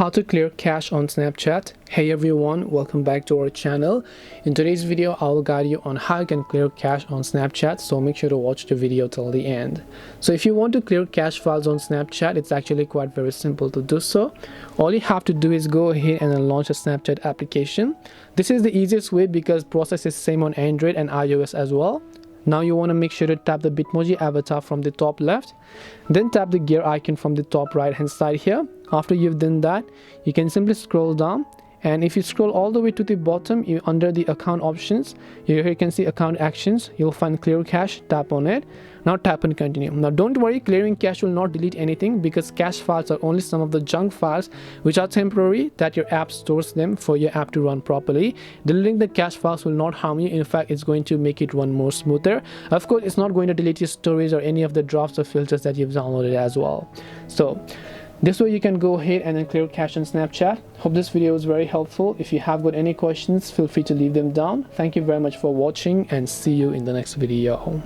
How to clear cache on Snapchat. Hey everyone, welcome back to our channel. In today's video I will guide you on how you can clear cache on Snapchat, so make sure to watch the video till the end. So if you want to clear cache files on Snapchat, it's actually quite very simple to do so. All you have to do is go ahead and launch a Snapchat application. This is the easiest way because process is same on Android and iOS as well. Now you want to make sure to tap the Bitmoji avatar from the top left, then tap the gear icon from the top right hand side here. After you've done that, you can simply scroll down, and if you scroll all the way to the bottom, under the account options, here you can see account actions. You'll find clear cache. Tap on it. Now tap and continue. Now don't worry, clearing cache will not delete anything because cache files are only some of the junk files which are temporary that your app stores them for your app to run properly. Deleting the cache files will not harm you. In fact, it's going to make it run more smoother. Of course, it's not going to delete your stories or any of the drafts or filters that you've downloaded as well. So this way you can go ahead and then clear cache on Snapchat. Hope this video was very helpful. If you have got any questions, feel free to leave them down. Thank you very much for watching and see you in the next video.